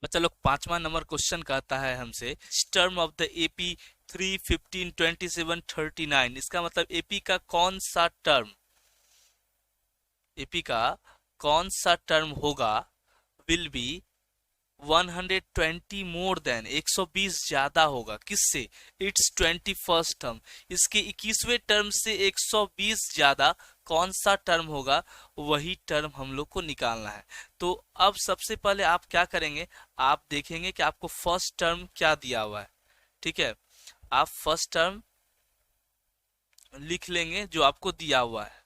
बच्चा लोग 5वां नंबर क्वेश्चन कहता है हमसे टर्म ऑफ द एपी 3, 15, 27, 39। इसका मतलब एपी का कौन सा टर्म, एपी का कौन सा टर्म होगा विल बी 120 मोर देन 120 ज्यादा होगा किससे, इट्स 21st टर्म, इसके 21वें टर्म से 120 ज्यादा कौन सा टर्म होगा, वही टर्म हम लोग को निकालना है। तो अब सबसे पहले आप क्या करेंगे, आप देखेंगे कि आपको फर्स्ट टर्म क्या दिया हुआ है। ठीक है, आप फर्स्ट टर्म लिख लेंगे जो आपको दिया हुआ है,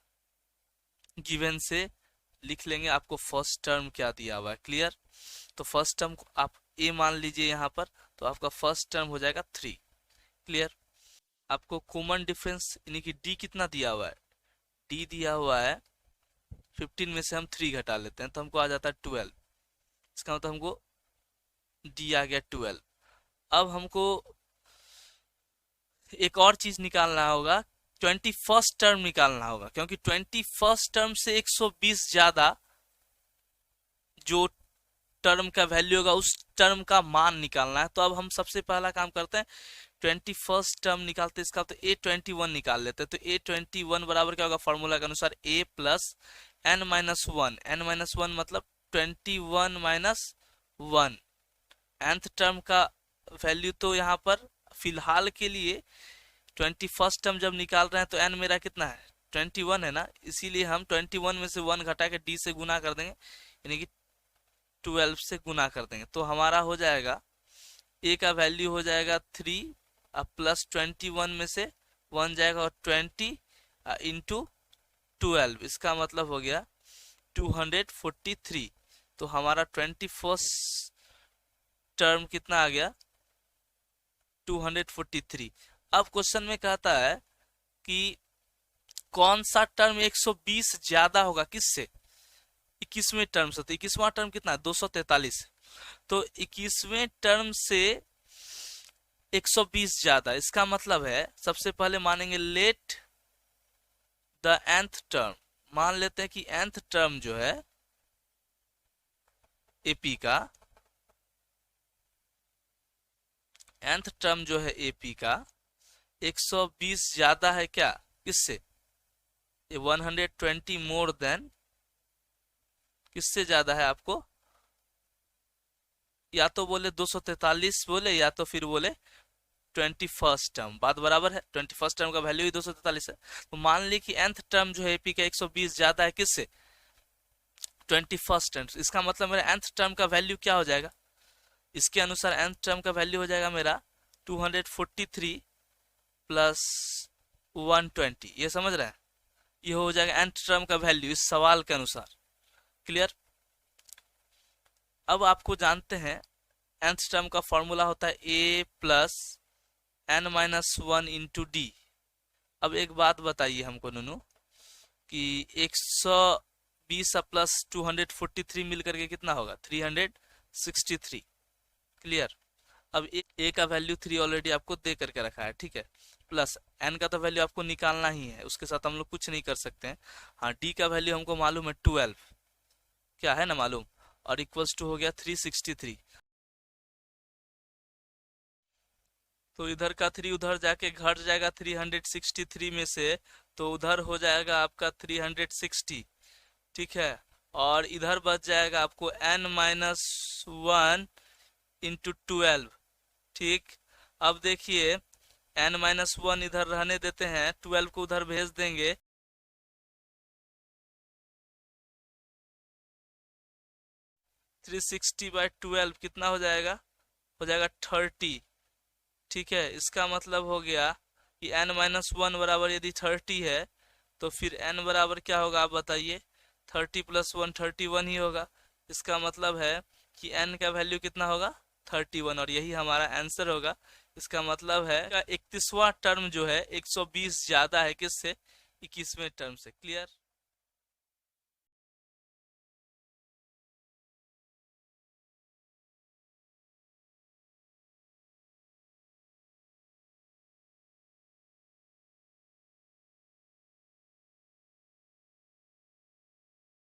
गिवन से लिख लेंगे आपको फर्स्ट टर्म क्या दिया हुआ है। क्लियर, तो फर्स्ट टर्म को आप ए मान लीजिए यहाँ पर, तो आपका फर्स्ट टर्म हो जाएगा 3। क्लियर, आपको कॉमन डिफरेंस यानी कि डी कितना दिया हुआ है, डी दिया हुआ है 15 में से हम 3 घटा लेते हैं तो हमको आ जाता है 12। इसका मतलब हमको डी आ गया 12। अब हमको एक और चीज निकालना होगा, 21st टर्म निकालना होगा, क्योंकि 21st टर्म से 120 ज्यादा जो टर्म का वैल्यू होगा उस टर्म का मान निकालना है। तो अब हम सबसे पहला काम करते हैं, 21st टर्म निकालते हैं, इसका तो A21 निकाल लेते हैं। तो A21 बराबर क्या होगा, फॉर्मूला के अनुसार A plus n minus one, n minus one मतलब 21 माइनस वन। nth टर्म का वैल्यू तो यहाँ पर फिलहाल के लिए 21st टर्म जब निकाल रहे हैं तो n मेरा कितना है 21 है ना, इसीलिए हम 21 में से 1 घटा के d से गुना कर देंगे, यानी कि 12 से गुना कर देंगे। तो हमारा हो जाएगा a का वैल्यू हो जाएगा 3 प्लस 21 में से 1 जाएगा और 20 इंटू 12, इसका मतलब हो गया 243। तो हमारा 21st टर्म कितना आ गया 243। अब क्वेश्चन में कहता है कि कौन सा टर्म 120 ज्यादा होगा किससे, 21वें टर्म से। तो 21वां टर्म कितना है 243, तो 21वें टर्म से 120 ज्यादा, इसका मतलब है सबसे पहले मानेंगे लेट द nth टर्म, मान लेते हैं कि nth टर्म जो है एपी का, nth टर्म जो है एपी का 120 ज्यादा है क्या किससे, ये 120 मोर देन किससे ज्यादा है, आपको या तो बोले 243 बोले या तो फिर बोले 21st टर्म, बात बराबर है। 21st टर्म का वैल्यू ही 243 है। तो मान ली कि nth टर्म जो है एपी का 120 ज्यादा है किससे 21st टर्म, इसका मतलब मेरा nth टर्म का वैल्यू क्या हो जाएगा, इसके अनुसार nth टर्म का वैल्यू हो जाएगा मेरा 243 प्लस 120, ये समझ रहे हैं, ये हो जाएगा nth टर्म का वैल्यू इस सवाल के अनुसार। क्लियर, अब आपको जानते हैं nth टर्म का फॉर्मूला होता है a plus n minus one into D. अब एक बात बताइए हमको नूनू कि 120 प्लस 243 मिलकर के कितना होगा 363। क्लियर, अब ए का वैल्यू 3 ऑलरेडी आपको दे करके रखा है, ठीक है, प्लस n का तो वैल्यू आपको निकालना ही है, उसके साथ हम लोग कुछ नहीं कर सकते हैं। हाँ, d का वैल्यू हमको मालूम है 12, क्या है ना मालूम, और इक्वल्स टू हो गया 363। तो इधर का 3 उधर जाके घट जाएगा 363 में से, तो उधर हो जाएगा आपका 360, ठीक है, और इधर बच जाएगा आपको n माइनस वन इंटू 12। ठीक, अब देखिए n माइनस वन इधर रहने देते हैं, 12 को उधर भेज देंगे, थ्री सिक्सटी बाई 12 कितना हो जाएगा 30। ठीक है, इसका मतलब हो गया कि n माइनस वन बराबर यदि 30 है तो फिर n बराबर क्या होगा आप बताइए, 30 प्लस 1 31 ही होगा। इसका मतलब है कि n का वैल्यू कितना होगा 31, और यही हमारा आंसर होगा। इसका मतलब है 31वां टर्म जो है 120 ज्यादा है किससे 21वें टर्म से। क्लियर।